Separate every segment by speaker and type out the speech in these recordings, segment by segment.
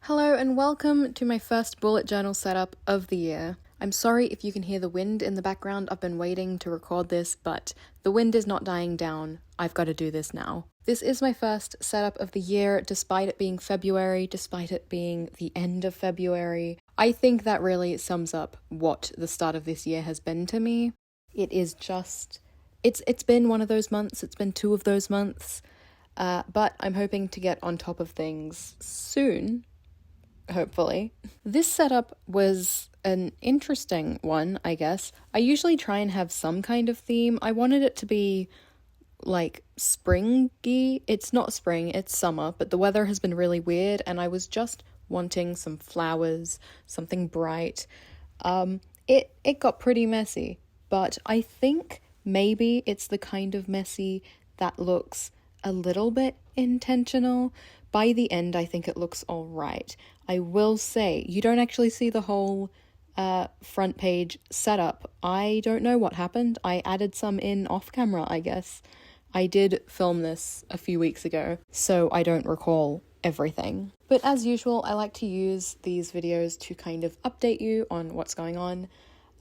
Speaker 1: Hello and welcome to my first bullet journal setup of the year. I'm sorry if you can hear the wind in the background. I've been waiting to record this, but the wind is not dying down. I've got to do this now. This is my first setup of the year, despite it being February, despite it being the end of February. I think that really sums up what the start of this year has been to me. It is just... It's been one of those months, it's been two of those months, but I'm hoping to get on top of things soon. Hopefully. This setup was an interesting one, I guess. I usually try and have some kind of theme. I wanted it to be like springy. It's not spring, it's summer, but the weather has been really weird and I was just wanting some flowers, something bright. It got pretty messy, but I think maybe it's the kind of messy that looks a little bit intentional. By the end, I think it looks all right. I will say, you don't actually see the whole front page setup. I don't know what happened. I added some in off camera, I guess. I did film this a few weeks ago, so I don't recall everything. But as usual, I like to use these videos to kind of update you on what's going on.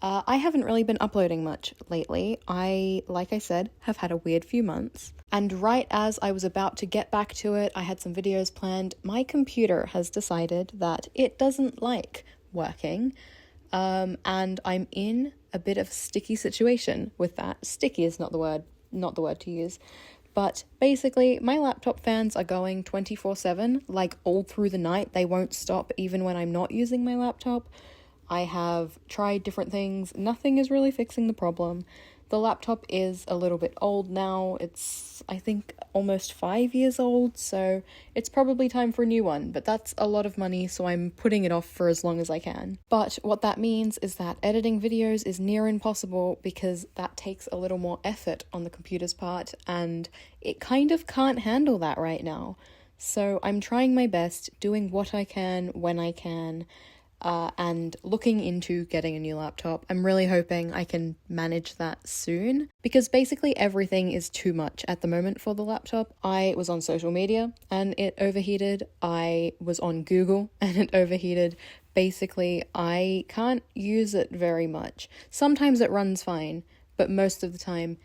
Speaker 1: I haven't really been uploading much lately. Like I said, have had a weird few months. And right as I was about to get back to it, I had some videos planned. My computer has decided that it doesn't like working. And I'm in a bit of a sticky situation with that. Sticky is not the word to use. But basically, my laptop fans are going 24/7, like all through the night. They won't stop even when I'm not using my laptop. I have tried different things. Nothing is really fixing the problem. The laptop is a little bit old now. It's, I think, almost 5 years old, so it's probably time for a new one, but that's a lot of money, so I'm putting it off for as long as I can. But what that means is that editing videos is near impossible because that takes a little more effort on the computer's part, and it kind of can't handle that right now. So I'm trying my best, doing what I can when I can, and looking into getting a new laptop. I'm really hoping I can manage that soon because basically everything is too much at the moment for the laptop. I was on social media and it overheated. I was on Google and it overheated. Basically, I can't use it very much. Sometimes it runs fine, but most of the time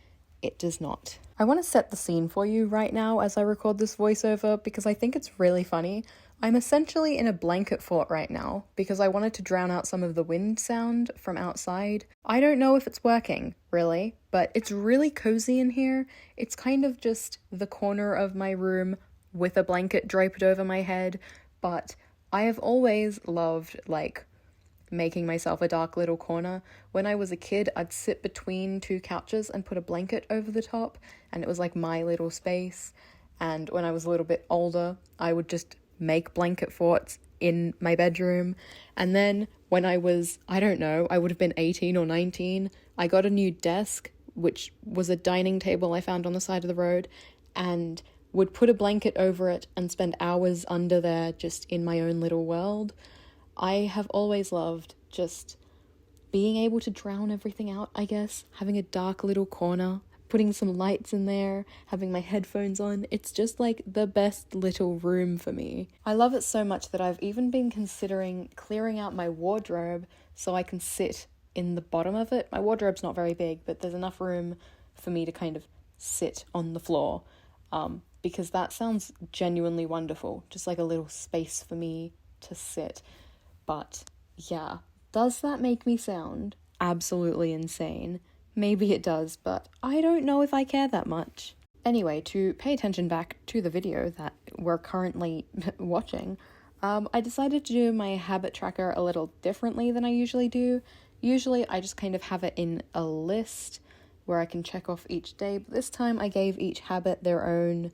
Speaker 1: it does not. I want to set the scene for you right now as I record this voiceover because I think it's really funny. I'm essentially in a blanket fort right now because I wanted to drown out some of the wind sound from outside. I don't know if it's working, really, but it's really cozy in here. It's kind of just the corner of my room with a blanket draped over my head, but I have always loved, making myself a dark little corner. When I was a kid, I'd sit between two couches and put a blanket over the top, and it was like my little space. And when I was a little bit older, I would just make blanket forts in my bedroom. And then when I was, I don't know, I would have been 18 or 19, I got a new desk, which was a dining table I found on the side of the road, and would put a blanket over it and spend hours under there just in my own little world. I have always loved just being able to drown everything out, I guess, having a dark little corner, putting some lights in there, having my headphones on. It's just like the best little room for me. I love it so much that I've even been considering clearing out my wardrobe so I can sit in the bottom of it. My wardrobe's not very big, but there's enough room for me to kind of sit on the floor, because that sounds genuinely wonderful, just like a little space for me to sit. But yeah, does that make me sound absolutely insane? Maybe it does, but I don't know if I care that much. Anyway, to pay attention back to the video that we're currently watching, I decided to do my habit tracker a little differently than I usually do. Usually I just kind of have it in a list where I can check off each day, but this time I gave each habit their own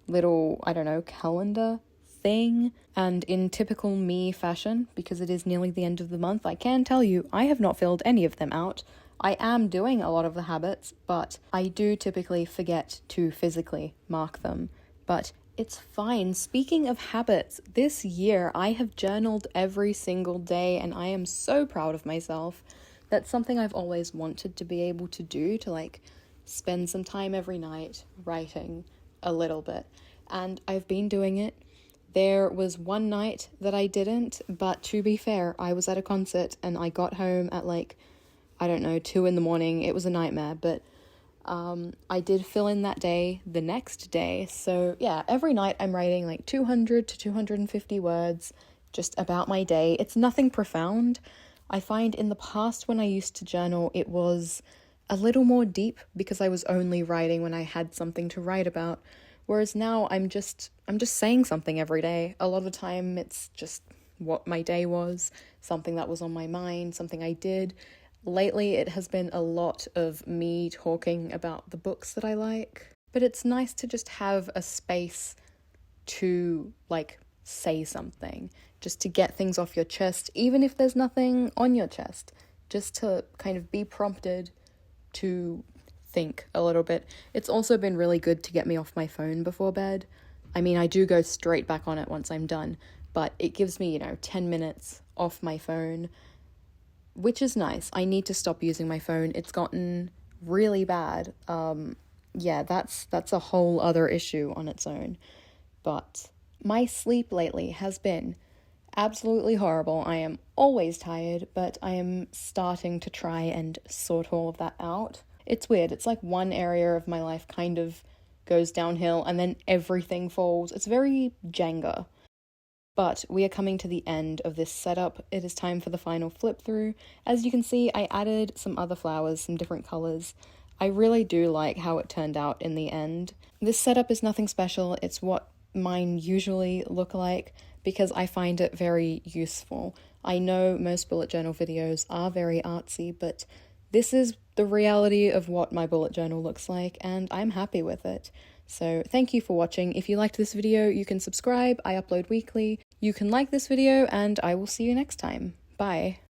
Speaker 1: little, I don't know, calendar thing. And in typical me fashion, because it is nearly the end of the month, I can tell you I have not filled any of them out. I am doing a lot of the habits, but I do typically forget to physically mark them. But it's fine. Speaking of habits, this year I have journaled every single day and I am so proud of myself. That's something I've always wanted to be able to do, to spend some time every night writing a little bit. And I've been doing it. There was one night that I didn't, but to be fair, I was at a concert and I got home at like, I don't know, 2 in the morning. It was a nightmare, but I did fill in that day the next day. So yeah, every night I'm writing like 200 to 250 words just about my day. It's nothing profound. I find in the past when I used to journal, it was a little more deep because I was only writing when I had something to write about. Whereas now I'm just saying something every day. A lot of the time it's just what my day was, something that was on my mind, something I did. Lately it has been a lot of me talking about the books that I like. But it's nice to just have a space to like say something, just to get things off your chest, even if there's nothing on your chest, just to kind of be prompted to think a little bit. It's also been really good to get me off my phone before bed. I mean, I do go straight back on it once I'm done, but it gives me, 10 minutes off my phone, which is nice. I need to stop using my phone. It's gotten really bad. Yeah, that's a whole other issue on its own. But my sleep lately has been absolutely horrible. I am always tired, but I am starting to try and sort all of that out. It's weird. It's like one area of my life kind of goes downhill and then everything falls. It's very Jenga. But we are coming to the end of this setup. It is time for the final flip through. As you can see, I added some other flowers, some different colors. I really do like how it turned out in the end. This setup is nothing special. It's what mine usually look like because I find it very useful. I know most bullet journal videos are very artsy, but this is the reality of what my bullet journal looks like, and I'm happy with it. So thank you for watching. If you liked this video, you can subscribe. I upload weekly. You can like this video, and I will see you next time. Bye.